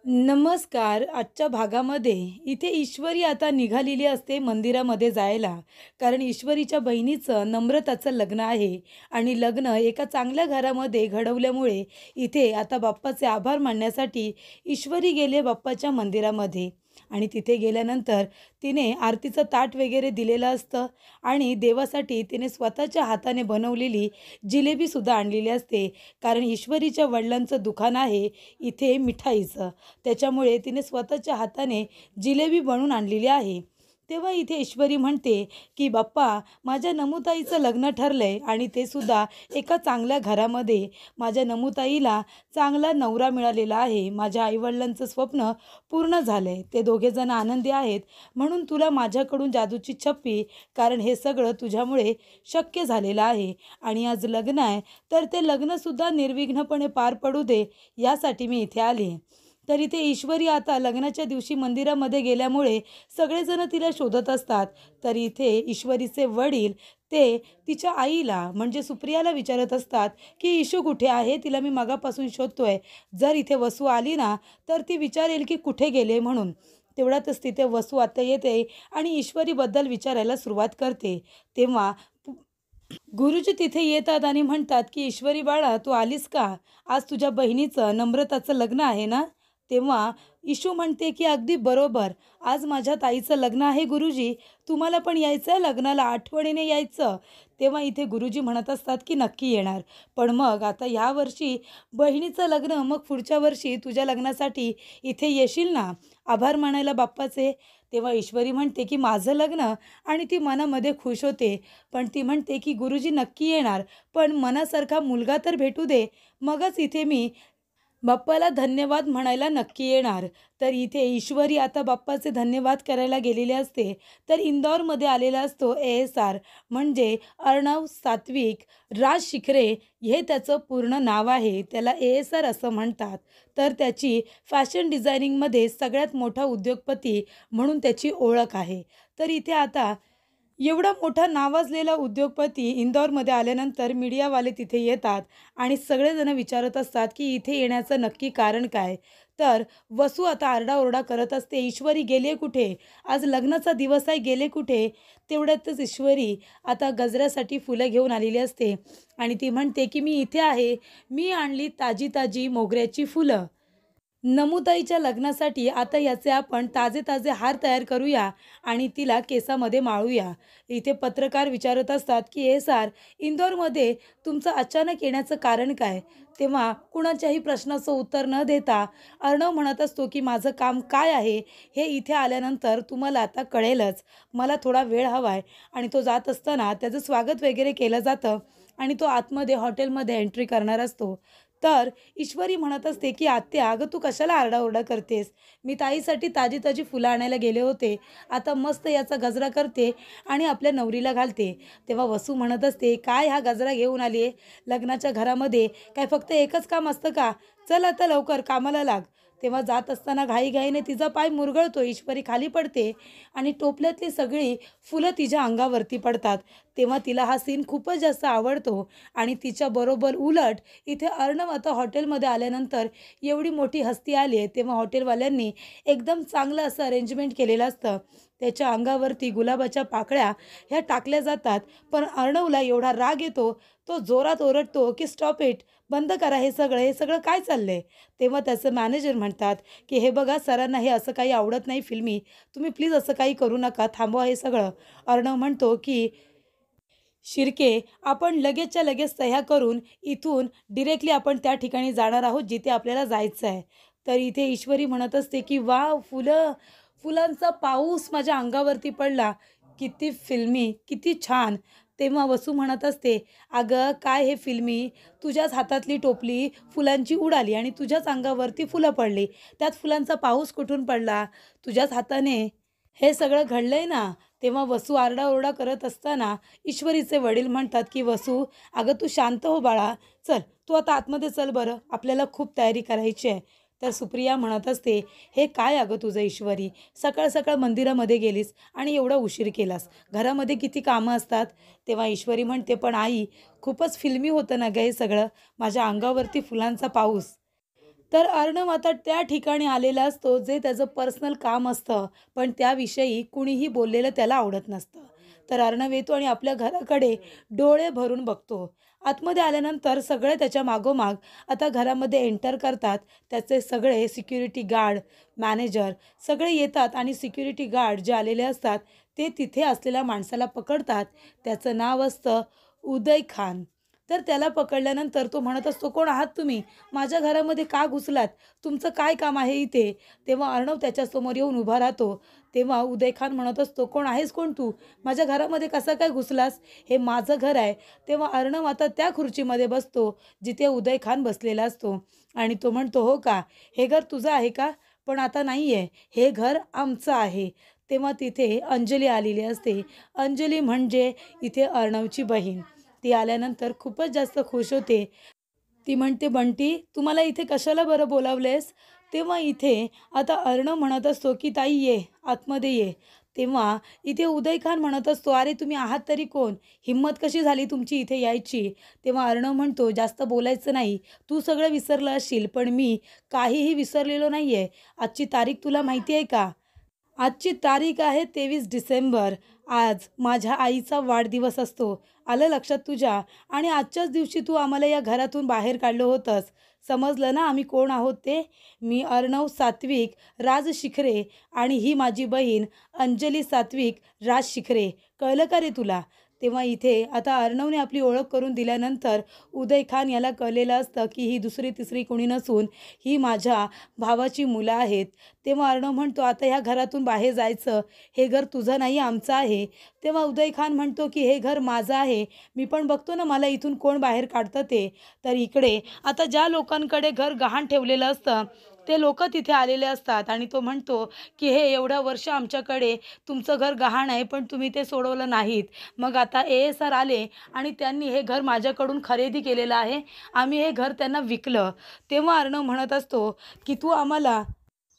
नमस्कार. आजच्या भागामध्ये इथे ईश्वरी आता निघालेली असते मंदिरामध्ये जायला. कारण ईश्वरीच्या बहिणीचं नम्रताचं लग्न आहे आणि लग्न एका चांगल्या घरामध्ये घडवल्यामुळे इथे आता बाप्पाचे आभार मानण्यासाठी ईश्वरी गेली बाप्पाच्या मंदिरामध्ये. आणि तिथे गेल्यानंतर तिने आरतीचं ताट वगैरे दिलेलं असतं आणि देवासाठी तिने स्वतःच्या हाताने बनवलेली जिलेबीसुद्धा आणलेली असते. कारण ईश्वरीच्या वडिलांचं दुकान आहे इथे मिठाईचं. त्याच्यामुळे तिने स्वतःच्या हाताने जिलेबी बनवून आणलेली आहे. तेव्हा इथे ईश्वरी म्हणते की बाप्पा, माझ्या नमुताईचं लग्न ठरलंय आणि ते सुद्धा एका चांगल्या घरामध्ये. माझ्या नमुताईला चांगला नवरा मिळालेला आहे. माझ्या आईवडिलांचं स्वप्न पूर्ण झालंय. ते दोघेजण आनंदी आहेत. म्हणून तुला माझ्याकडून जादूची छप्पी, कारण हे सगळं तुझ्यामुळे शक्य झालेलं आहे आणि आज लग्न आहे, तर ते लग्नसुद्धा निर्विघ्नपणे पार पडू दे यासाठी मी इथे आले. तर इथे ईश्वरी आता लग्नाच्या दिवशी मंदिरामध्ये गेल्यामुळे सगळेजण तिला शोधत असतात. तर इथे ईश्वरीचे वडील ते तिच्या आईला म्हणजे सुप्रियाला विचारत असतात की ईशू कुठे आहे, तिला मी मगापासून शोधतोय. जर इथे वसू आली ना तर ती विचारेल की कुठे गेले म्हणून. तेवढ्यातच तिथे वसू आता येते आणि ईश्वरीबद्दल विचारायला सुरुवात करते. तेव्हा गुरुजी तिथे येतात आणि म्हणतात की ईश्वरी बाळा, तू आलीस का? आज तुझ्या बहिणीचं नम्रताचं लग्न आहे ना? तेव्हा इशू म्हणते की अगदी बरोबर, आज माझ्या ताईचं लग्न आहे गुरुजी, तुम्हाला पण यायचं आहे लग्नाला, आठवणीने यायचं. तेव्हा इथे गुरुजी म्हणत असतात की नक्की येणार. पण मग आता ह्या वर्षी बहिणीचं लग्न, मग पुढच्या वर्षी तुझ्या लग्नासाठी इथे येशील ना आभार मानायला बाप्पाचे? तेव्हा ईश्वरी म्हणते की माझं लग्न, आणि ती मनामध्ये खुश होते. पण ती म्हणते की गुरुजी नक्की येणार, पण मनासारखा मुलगा तर भेटू दे, मगच इथे मी बाप्पाला धन्यवाद म्हणायला नक्की येणार. तर इथे ईश्वरी आता बाप्पाचे धन्यवाद करायला गेलेले असते. तर इंदौरमध्ये आलेला असतो ASR, म्हणजे अर्णव सात्विक राज शिखरे, हे त्याचं पूर्ण नाव आहे. त्याला ASR असं म्हणतात. तर त्याची फॅशन डिझायनिंगमध्ये सगळ्यात मोठा उद्योगपती म्हणून त्याची ओळख आहे. तर इथे आता एवढा मोठा नावाजलेला उद्योगपती इंदौरमध्ये आल्यानंतर मीडियावाले तिथे येतात आणि सगळेजण विचारत असतात की इथे येण्याचं नक्की कारण काय. तर वसू आता आरडाओरडा करत असते, ईश्वरी गेले कुठे, आज लग्नाचा दिवस आहे, गेले कुठे? तेवढ्यातच ईश्वरी आता गजऱ्यासाठी फुलं घेऊन आलेली असते आणि ती म्हणते की मी इथे आहे, मी आणली ताजी ताजी मोगऱ्याची फुलं. नमुताईच्या लग्नासाठी आता याचे आपण ताजे ताजे हार तयार करूया आणि तिला केसामध्ये माळूया. इथे पत्रकार विचारत असतात की SR, इंदोरमध्ये तुमचं अचानक येण्याचं कारण काय? तेव्हा कुणाच्याही प्रश्नाचं उत्तर न देता अर्णव म्हणत असतो की माझं काम काय आहे हे इथे आल्यानंतर तुम्हाला आता कळेलच. मला थोडा वेळ हवा आहे. आणि तो जात असताना त्याचं स्वागत वगैरे केलं जातं आणि तो आतमध्ये हॉटेलमध्ये एंट्री करणार असतो. तर ईश्वरी म्हणत असते की आत्या, अगं तू कशाला आरडाओरडा करतेस? मी ताईसाठी ताजी ताजी फुलं आणायला गेले होते. आता मस्त याचा गजरा करते आणि आपल्या नवरीला घालते. तेव्हा वसू म्हणत असते, काय हा गजरा घेऊन आली आहे लग्नाच्या घरामध्ये? काय फक्त एकच काम असतं का? चल आता लवकर कामाला लाग. तेव्हा जात असताना घाईघाईने तिचा पाय मुरगळतो. ईश्वरी खाली पडते आणि टोपल्यातली सगळी फुलं तिच्या अंगावरती पडतात. तेव्हा तिला हा सीन खूपच जास्त आवडतो आणि तिच्या बरोबर उलट इथे अर्णव आता हॉटेलमध्ये आल्यानंतर एवढी मोठी हस्ती आली आहे, तेव्हा हॉटेलवाल्यांनी एकदम चांगलं असं अरेंजमेंट केलेलं असतं. त्याच्या अंगावरती गुलाबाच्या पाकळ्या ह्या टाकल्या जातात. पण अर्णवला एवढा राग येतो, तो जोरात ओरडतो की स्टॉप इट, बंद करा हे सगळं काय चाललंय? तेव्हा त्याचं मॅनेजर म्हणतात की हे बघा, सरांना हे असं काही आवडत नाही फिल्मी, तुम्ही प्लीज असं काही करू नका, थांबवा हे सगळं. अर्णव म्हणतो की शिर्के, आपण लगेचच्या लगेच सह्या करून इथून डिरेक्टली आपण त्या ठिकाणी जाणार आहोत जिथे आपल्याला जायचं आहे. तर इथे ईश्वरी म्हणत असते की वाव, फुलं, फुलांचा पाऊस माझ्या अंगावरती पडला, किती फिल्मी, किती छान. तेव्हा वसू म्हणत असते, अगं काय हे फिल्मी, तुझ्याच हातातली टोपली फुलांची उडाली आणि तुझ्याच अंगावरती फुलं पडली, त्यात फुलांचा पाऊस कुठून पडला? तुझ्याच हाताने हे सगळं घडलंय ना. तेव्हा वसू आरडाओरडा करत असताना ईश्वरीचे वडील म्हणतात की वसू, अगं तू शांत हो बाळा, चल तू आता आतमध्ये चल बरं, आपल्याला खूप तयारी करायची आहे. तर सुप्रिया म्हणत असते, हे काय अगं तुझं ईश्वरी, सकाळ सकाळ मंदिरामध्ये गेलीस आणि एवढा उशीर केलास, घरामध्ये किती कामं असतात. तेव्हा ईश्वरी म्हणते, पण आई, खूपच फिल्मी होतं ना गं हे सगळं, माझ्या अंगावरती फुलांचा पाऊस. तर अर्णव आता त्या ठिकाणी आलेला असतो जे त्याचं पर्सनल काम असतं, पण त्याविषयी कुणीही बोललेलं त्याला आवडत नसतं. तर अर्णव येतो आणि आपल्या घराकडे डोळे भरून बघतो. आतमध्ये आल्यानंतर सगळे त्याच्या मागोमाग आता घरामध्ये एंटर करतात. त्याचे सगळे सिक्युरिटी गार्ड, मॅनेजर सगळे येतात आणि सिक्युरिटी गार्ड जे आलेले असतात ते तिथे असलेल्या माणसाला पकडतात. त्याचं नाव असतं उदय खान. तर त्याला पकडल्यानंतर तो म्हणत असतो, "कोण आहात तुम्ही? माझ्या घरामध्ये का घुसलात? तुमचं काय काम आहे इथे?" तेव्हा अर्णव त्याच्यासमोर येऊन उभा राहतो. तेव्हा उदय खान म्हणत असतो, "कोण आहेस कोण तू? माझ्या घरामध्ये कसा काय घुसलास? हे माझं घर आहे." तेव्हा अर्णव आता त्या खुर्चीमध्ये बसतो जिथे उदय खान बसलेला असतो आणि तो म्हणतो, "हो का? हे घर तुझं आहे का? पण आता नाही आहे. हे घर आमचं आहे." तेव्हा तिथे अंजली आलेली असते. अंजली म्हणजे इथे अर्णवची बहीण. ती आल्यानंतर खूपच जास्त खुश होते. ती म्हणते, "बंटी, तू मला इथे कशाला बरं बोलावलेस?" तेव्हा इथे आता अर्णव म्हणत असतो, की "ताई ये, आतमध्ये ये." तेव्हा इथे उदय खान म्हणत असतो, "अरे तुम्ही आहात तरी कोण? हिंमत कशी झाली तुमची इथे यायची?" तेव्हा अर्णव म्हणतो, "जास्त बोलायचं नाही. तू सगळं विसरलं असशील, पण मी काहीही विसरलेलो नाही आहे. आजची तारीख तुला माहिती आहे का?" आजची तारीख आहे 23 डिसेंबर. आज माझ्या आईचा वाढदिवस असतो. आलं लक्षात तुझ्या? आणि आजच्याच दिवशी तू आम्हाला या घरातून बाहेर काढलं होतंस. समजलं ना आम्ही कोण आहोत ते? मी अर्णव सात्विक राज शिखरे आणि ही माझी बहीण अंजली सात्विक राज शिखरे. कळलं का रे तुला? तेव्हा इथे आता अर्णवने आपली ओळख करून दिल्यानंतर उदय खान याला कळलेलं असतं, की ही दुसरी तिसरी कोणी नसून ही माझ्या भावाची मुलं आहेत. तेव्हा अर्णव म्हणतो, "आता ह्या घरातून बाहेर जायचं. हे घर तुझं नाही आमचं आहे." तेव्हा उदय खान म्हणतो, की "हे घर माझं आहे. मी पण बघतो ना मला इथून कोण बाहेर काढतं ते." तर इकडे आता ज्या लोकांकडे घर गहाण ठेवलेलं असतं ते लोकं तिथे आलेले असतात आणि तो म्हणतो, की "हे एवढं वर्ष आमच्याकडे तुमचं घर गहाण आहे, पण तुम्ही ते सोडवलं नाहीत. मग आता ए-एस-आर आले आणि त्यांनी हे घर माझ्याकडून खरेदी केलेलं आहे. आम्ही हे घर त्यांना विकलं." तेव्हा अर्णव म्हणत असतो, की "तू आम्हाला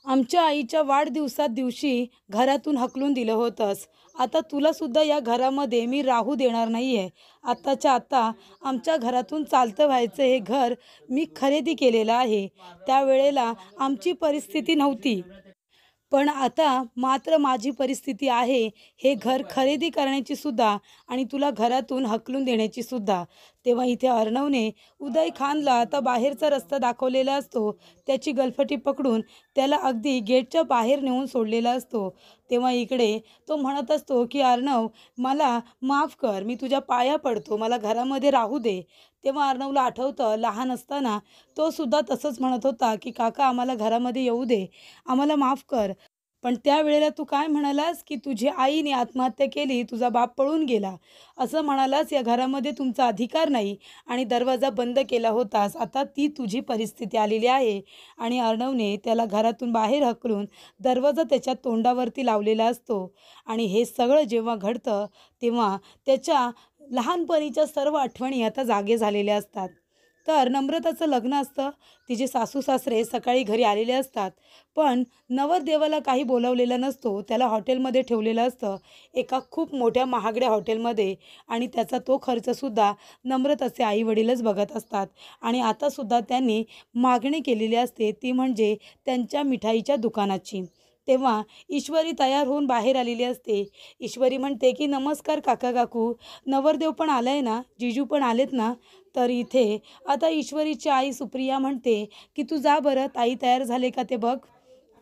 आमच्या आईच्या वाढदिवसा दिवशी घरातून हाकलून दिलं होतंस. आता तुला सुद्धा या घरामध्ये मी राहू देणार नाही आहे. आत्ताच्या आत्ता आमच्या घरातून चालतं व्हायचं हे घर मी खरेदी केलेलं आहे. त्यावेळेला आमची परिस्थिती नव्हती. पण आता मात्र माझी परिस्थिती आहे हे घर खरेदी करण्याची सुद्धा आणि तुला घरातून हकलून देण्याची सुद्धा." तेव्हा इथे अर्णवने उदय खानला आता बाहेरचा रस्ता दाखवलेला असतो. त्याची गलफटी पकडून त्याला अगदी गेटच्या बाहेर नेऊन सोडलेला असतो. तेव्हा इकडे तो म्हणत असतो, की "अर्णव, मला माफ कर. मी तुझ्या पाया पडतो. मला घरामध्ये राहू दे." तेव्हा अर्णवला आठवतं लहान असताना तो सुद्धा तसंच म्हणत होता, की "काका आम्हाला घरामध्ये येऊ दे. आम्हाला माफ कर." पण त्यावेळेला तू काय म्हणालास, की तुझी आईने आत्महत्या केली, तुझा बाप पळून गेला. असं म्हणालास, या घरामध्ये तुमचा अधिकार नाही आणि दरवाजा बंद केला होतास. आता ती तुझी परिस्थिती आलेली आहे. आणि अर्णवने त्याला घरातून बाहेर हकलून दरवाजा त्याच्या तोंडावरती लावलेला असतो. आणि हे सगळं जेव्हा घडतं, तेव्हा त्याच्या लहानपणीच्या सर्व आठवणी आता जागे झालेल्या असतात. तर नम्रताचं लग्न असतं. तिचे सासू-सासरे सकाळी घरी आलेले असतात. पण नवरदेवाला काही बोलावलेला नसतो. त्याला हॉटेलमध्ये ठेवलेलं असतं, एका खूप मोठ्या महागड्या हॉटेलमध्ये आणि त्याचा तो खर्चसुद्धा नम्रताचे आई-वडीलच बघत असतात. आणि आतासुद्धा त्यांनी मागणी केलेली असते, ती म्हणजे त्यांच्या मिठाईच्या दुकानाची. तेव्हा ईश्वरी तयार होऊन बाहेर आलेली असते. ईश्वरी म्हणते, की "नमस्कार काका-काकू. नवरदेव पण आलाय ना? जीजू पण आलेत ना?" तर इथे आता ईश्वरीची आई सुप्रिया म्हणते, की "तू जा बरं, ताई तयार झाले का ते बघ."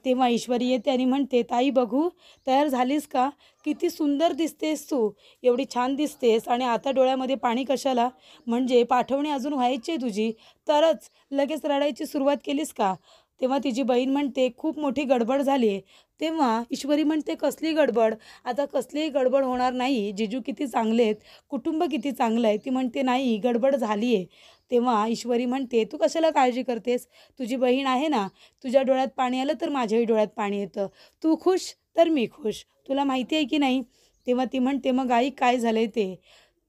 तेव्हा ईश्वरी येते आणि म्हणते, "ताई बघू, तयार झालीस का? किती सुंदर दिसतेस तू. एवढी छान दिसतेस आणि आता डोळ्यामध्ये पाणी कशाला? म्हणजे पाठवणी अजून व्हायची आहे तुझी, तरच लगेच रडायची सुरुवात केलीस का?" तेव्हा तिची बहीण म्हणते, "खूप मोठी गडबड झाली आहे." तेव्हा ईश्वरी म्हणते, "कसली गडबड? आता कसलीही गडबड होणार नाही. जीजू किती चांगले आहेत, कुटुंब किती चांगलं आहे." ती म्हणते, "नाही, गडबड झाली आहे." तेव्हा ईश्वरी म्हणते, "तू कशाला काळजी करतेस? तुझी बहीण आहे ना, तुझ्या डोळ्यात पाणी आलं तर माझ्याही डोळ्यात पाणी येतं. तू खुश तर मी खुश. तुला माहिती आहे की नाही?" तेव्हा ती म्हणते, "मग आई काय झालंय ते?"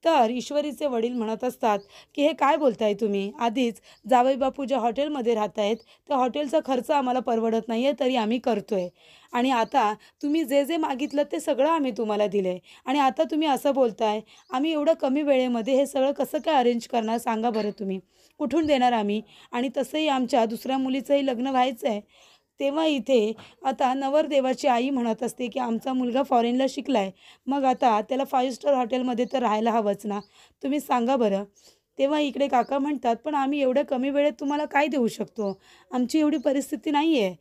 तर ईश्वरीचे वडील म्हणत असतात, की "हे काय बोलताय तुम्ही? आधीच जावईबापू ज्या हॉटेलमध्ये राहत आहेत, त्या हॉटेलचा खर्च आम्हाला परवडत नाही आहे, तरी आम्ही करतोय. आणि आता तुम्ही जे जे मागितलं ते सगळं आम्ही तुम्हाला दिलंय आणि आता तुम्ही असं बोलताय. आम्ही एवढं कमी वेळेमध्ये हे सगळं कसं काय अरेंज करणार सांगा बरं तुम्ही?" कुठून देणार आम्ही? आणि तसंही आमच्या दुसऱ्या मुलीचंही लग्न व्हायचं आहे. तेव्हा इथे आता नवरदेवाची आई म्हणत असते, की आमचा मुलगा फॉरेनला शिकला आहे. मग आता त्याला 5 स्टार हॉटेलमध्ये तर राहायला हवंच ना. तुम्ही सांगा बरं. तेव्हा इकडे काका म्हणतात, "पण आम्ही एवढ्या कमी वेळेत तुम्हाला काय देऊ शकतो? आमची एवढी परिस्थिती नाही आहे."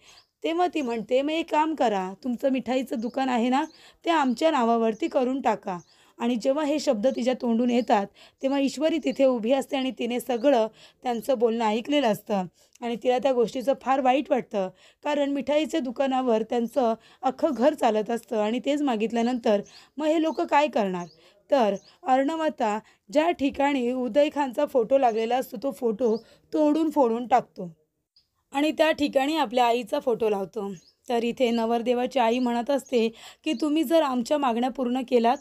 तेव्हा ती म्हणते, "मग एक काम करा, तुमचं मिठाईचं दुकान आहे ना, ते आमच्या नावावरती करून टाका." आणि जेव्हा हे शब्द तिच्या तोंडून येतात, तेव्हा ईश्वरी तिथे उभी असते आणि तिने सगळं त्यांचं बोलणं ऐकलेलं असतं आणि तिला त्या गोष्टीचं फार वाईट वाटतं. कारण मिठाईच्या दुकानावर त्यांचं अख्खं घर चालत असतं आणि तेच मागितल्यानंतर मग हे लोकं काय करणार? तर अर्णव आता ज्या ठिकाणी उदय खानचा फोटो लागलेला असतो, तो फोटो तोडून फोडून टाकतो. आणि त्या ठिकाणी आपल्या आईचा फोटो लावतो. तर इथे नवरदेवाची आई म्हणत असते, की तुम्ही जर आमच्या मागण्या पूर्ण केलात,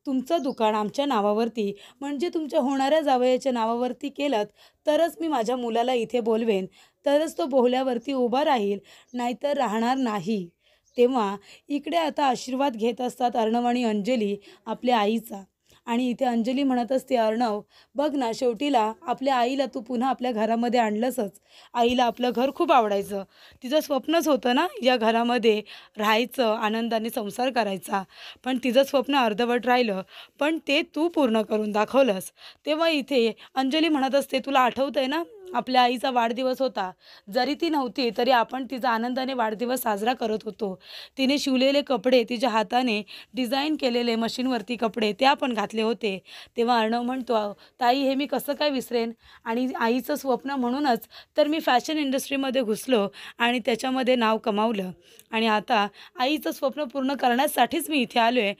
तुमचं दुकान आमच्या नावावरती म्हणजे तुमच्या होणाऱ्या जावयाच्या नावावरती केलंत, तरच मी माझ्या मुलाला इथे बोलवेन. तरच तो बोहल्यावरती उभा राहील, नाहीतर राहणार नाही. तेव्हा इकडे आता आशीर्वाद घेत असतात अर्णव आणि अंजली आपल्या आईचा. आणि इथे अंजली म्हणत असते, "अर्णव, बघ ना, शेवटीला आपल्या आईला तू पुन्हा आपल्या घरामध्ये आणलंसच. आईला आपलं घर खूप आवडायचं. तिचं स्वप्नच होतं ना या घरामध्ये राहायचं, आनंदाने संसार करायचा. पण तिचं स्वप्न अर्धवट राहिलं. पण ते तू पूर्ण करून दाखवलंस." तेव्हा इथे अंजली म्हणत असते, "तुला आठवतंय ना, आपल्या आईचा वाढदिवस होता. जरी ती नव्हती तरी आपण तिचा आनंदाने वाढदिवस साजरा करत होतो. तिने शिवलेले कपडे, तिच्या हाताने डिझाइन केलेले मशीनवरती कपडे ते आपण घातले होते." तेव्हा अर्णव म्हणतो, "ताई, हे मी कसं काय विसरेन? आणि आईचं स्वप्न म्हणूनच तर मी फॅशन इंडस्ट्रीमध्ये घुसलो आणि त्याच्यामध्ये नाव कमावलं. आणि आता आईचं स्वप्न पूर्ण करण्यासाठीच मी इथे आलो आहे.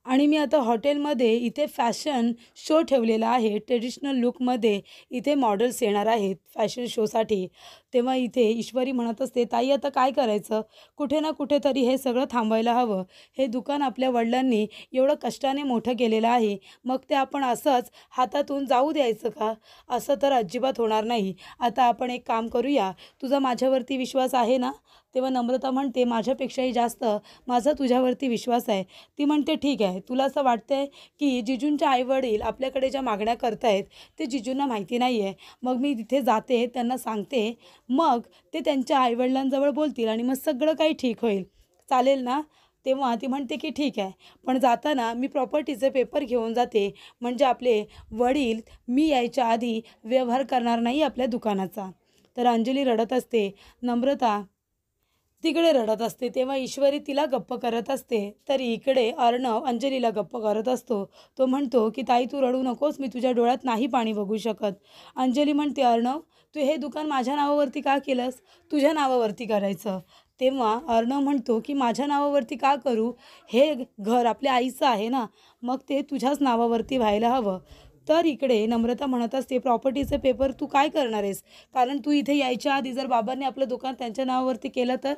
आणि मी आता हॉटेलमध्ये इथे फॅशन शो ठेवलेला आहे. ट्रेडिशनल लूकमध्ये इथे मॉडेल्स येणार आहेत फॅशन शोसाठी." तेव्हा इथे ईश्वरी म्हणत असते, "ताई, आता काय करायचं? कुठे ना कुठेतरी हे सगळं थांबायला हवं. हे दुकान आपल्या वडिलांनी एवढं कष्टाने मोठं केलेलं आहे. मग ते आपण असंच हातातून जाऊ द्यायचं का? असं तर अजिबात होणार नाही. आता आपण एक काम करूया. तुझा माझ्यावरती विश्वास आहे ना?" तेव्हा नम्रता म्हणते, "माझ्यापेक्षाही जास्त माझा तुझ्यावरती विश्वास आहे." ती म्हणते, "ठीक आहे. तुला असं वाटतंय की जिजूंचे आई-वडील आपल्याकडे ज्या मागण्या करतायत ते जिजूंना माहिती नाही आहे. मग मी तिथे जाते, त्यांना सांगते. मग ते त्यांच्या आई-वडिलांजवळ बोलतील आणि मग सगळं काही ठीक होईल. चालेल ना?" तेव्हा ती म्हणते की "ठीक आहे. पण जाताना मी प्रॉपर्टीचे पेपर घेऊन जाते. म्हणजे आपले वडील मी यायच्या आधी व्यवहार करणार नाही आपल्या दुकानाचा." तर अंजली रडत असते. नम्रता तिकडे रडत असते. तेव्हा ईश्वरी तिला गप्प करत असते. तर इकडे अर्णव अंजलीला गप्प करत असतो. तो म्हणतो, की "ताई, तू रडू नकोस. मी तुझ्या डोळ्यात नाही पाणी बघू शकत." अंजली म्हणते, "अर्णव, तू हे दुकान माझ्या नावावरती का केलंस? तुझ्या नावावरती करायचं." तेव्हा अर्णव म्हणतो, की "माझ्या नावावरती का करू? हे घर आपल्या आईचं आहे ना, मग ते तुझ्याच नावावरती व्हायला हवं." तर इकडे नम्रता म्हणत असते, "प्रॉपर्टीचे पेपर तू काय करणार आहेस? कारण तू इथे यायच्या आधी जर बाबांनी आपलं दुकान त्यांच्या नावावरती केलं तर?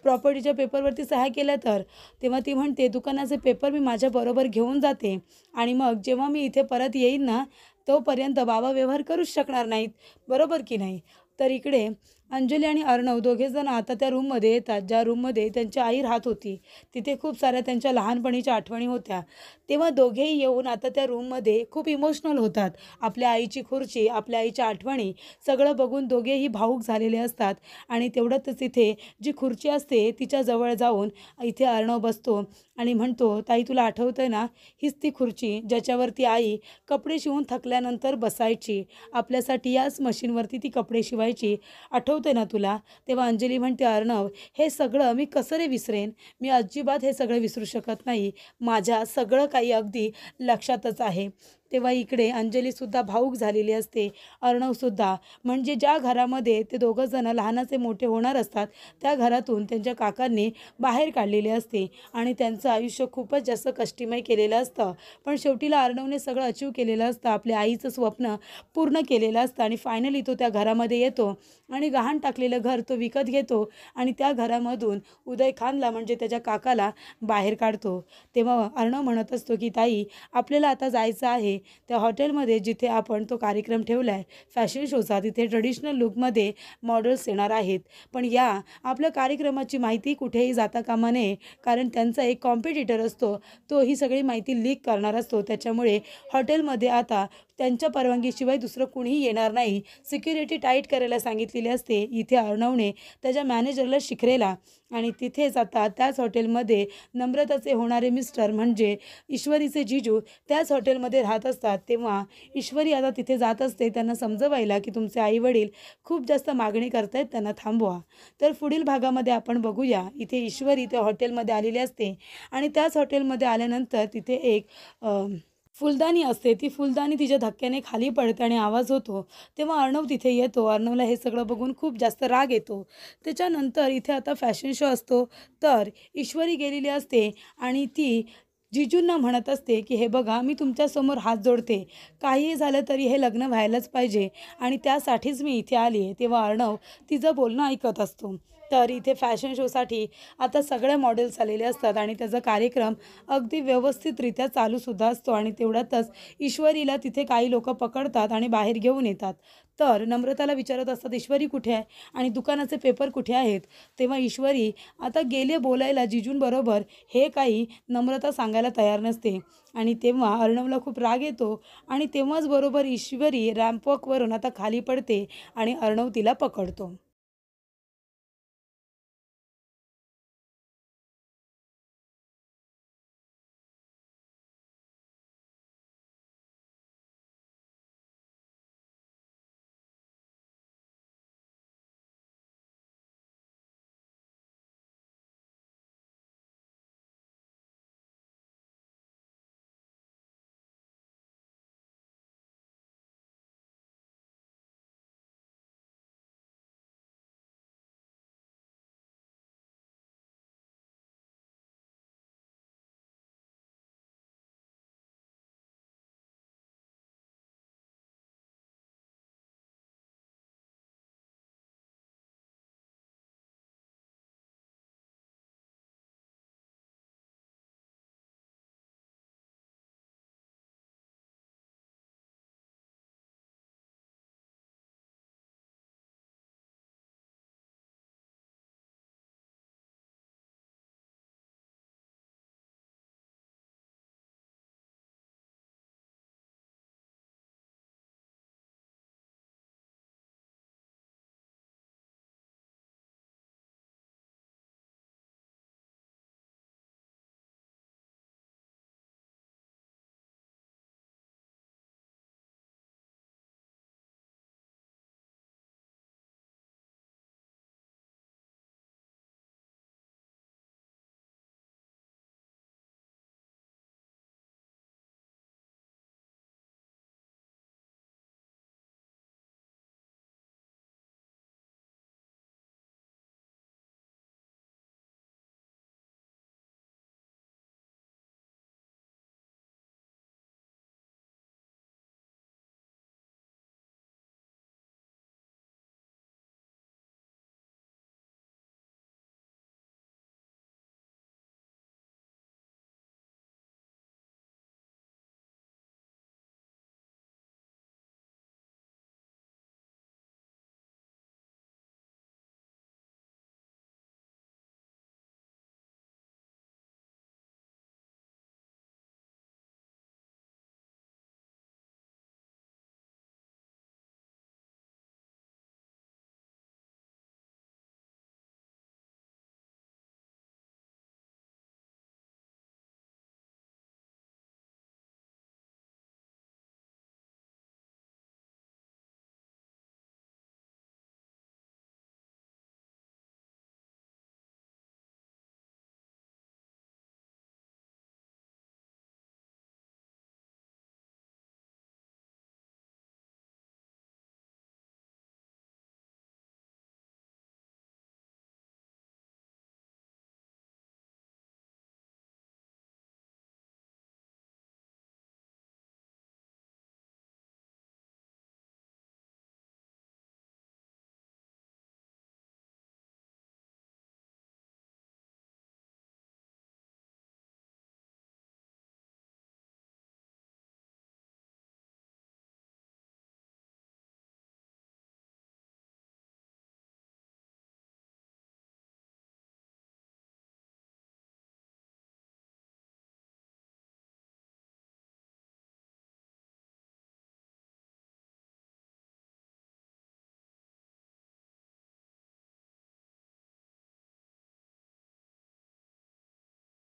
प्रॉपर्टीच्या पेपरवरती सह्या केल्या तर?" तेव्हा ती म्हणते, "दुकानाचे पेपर मी माझ्याबरोबर घेऊन जाते आणि मग जेव्हा मी इथे परत येईन ना, तोपर्यंत बाबा व्यवहार करूच शकणार नाहीत. बरोबर की नाही?" तर इकडे अंजली आणि अर्णव दोघेजण आता त्या रूममध्ये येतात, ज्या रूममध्ये त्यांची आई राहत होती. तिथे खूप साऱ्या त्यांच्या लहानपणीच्या आठवणी होत्या. तेव्हा दोघेही येऊन आता त्या रूममध्ये खूप इमोशनल होतात. आपल्या आईची खुर्ची, आपल्या आईच्या आठवणी सगळं बघून दोघेही भावूक झालेले असतात. आणि तेवढ्यातच इथे जी खुर्ची असते तिच्याजवळ जाऊन इथे अर्णव बसतो आणि म्हणतो, "ताई, तुला आठवतंय ना, हीच ती खुर्ची ज्याच्यावरती आई कपडे शिवून थकल्यानंतर बसायची. आपल्यासाठी याच मशीनवरती ती कपडे शिवायची. आठवतंय ना तुला?" तेव्हा अंजली म्हणते, "अर्णव, हे सगळं मी कसं रे विसरेन? मी अजिबात हे सगळं विसरू शकत नाही. माझ्या सगळं काही अगदी लक्षातच आहे." तेव्हा इकडे अंजलीसुद्धा भावूक झालेली असते. अर्णवसुद्धा. म्हणजे ज्या घरामध्ये ते दोघं जण लहानाचे मोठे होणार असतात, त्या घरातून त्यांच्या काकांनी बाहेर काढलेले असते आणि त्यांचं आयुष्य खूपच जास्त कष्टीमय केलेलं असतं. पण शेवटीला अर्णवने सगळं अचीव केलेलं असतं. आपल्या आईचं स्वप्न पूर्ण केलेलं असतं आणि फायनली तो त्या घरामध्ये येतो आणि गहाण टाकलेलं घर तो विकत घेतो आणि त्या घरामधून उदय खानला म्हणजे त्याच्या काकाला बाहेर काढतो. तेव्हा अर्णव म्हणत असतो, की "ताई, आपल्याला आता जायचं आहे त्या हॉटेलमध्ये जिथे आपण तो कार्यक्रम ठेवला आहे फॅशन शोचा. तिथे ट्रेडिशनल लूकमध्ये मॉडेल्स येणार आहेत. पण या आपल्या कार्यक्रमाची माहिती कुठेही जाता कामा नये, कारण त्यांचा एक कॉम्पिटिटर असतो, तो ही सगळी माहिती लीक करणार असतो. त्याच्यामुळे हॉटेलमध्ये आता त्यांच्या परवानगीशिवाय दुसरं कुणीही येणार नाही, सिक्युरिटी टाईट करायला सांगितलेली असते. इथे अर्णवने त्याच्या मॅनेजरला शिखरेला आणि तिथेच आता त्याच हॉटेलमध्ये नम्रताचे होणारे मिस्टर म्हणजे ईश्वरीचे जीजू त्याच हॉटेलमध्ये राहत असतात. तेव्हा ईश्वरी आता तिथे जात असते त्यांना समजवायला की तुमचे आईवडील खूप जास्त मागणी करतायत, त्यांना थांबवा. तर पुढील भागामध्ये आपण बघूया. इथे ईश्वरी त्या हॉटेलमध्ये आलेली असते आणि त्याच हॉटेलमध्ये आल्यानंतर तिथे एक फुलदाणी असते. ती फुलदाणी तिच्या धक्क्याने खाली पडते आणि आवाज होतो. तेव्हा अर्णव तिथे येतो. अर्णवला हे सगळं बघून खूप जास्त राग येतो. त्याच्यानंतर इथे आता फॅशन शो असतो. तर ईश्वरी गेलेली असते आणि ती जिजूंना म्हणत असते की हे बघा, मी तुमच्यासमोर हात जोडते, काहीही झालं तरी हे लग्न व्हायलाच पाहिजे आणि त्यासाठीच मी इथे आली आहे. तेव्हा अर्णव तिचं बोलणं ऐकत असतो. तर इथे फॅशन शोसाठी आता सगळ्या मॉडेल्स आलेले असतात आणि त्याचा कार्यक्रम अगदी व्यवस्थितरित्या चालूसुद्धा असतो आणि तेवढ्यातच ईश्वरीला तिथे काही लोक पकडतात आणि बाहेर घेऊन येतात. तर नम्रताला विचारत असतात ईश्वरी कुठे आहे आणि दुकानाचे पेपर कुठे आहेत. तेव्हा ईश्वरी आता गेले बोलायला जिजूंबरोबर, हे काही नम्रता सांगायला तयार नसते आणि तेव्हा अर्णवला खूप राग येतो आणि तेव्हाच बरोबर ईश्वरी रॅम्पवॉकवरून आता खाली पडते आणि अर्णव तिला पकडतो.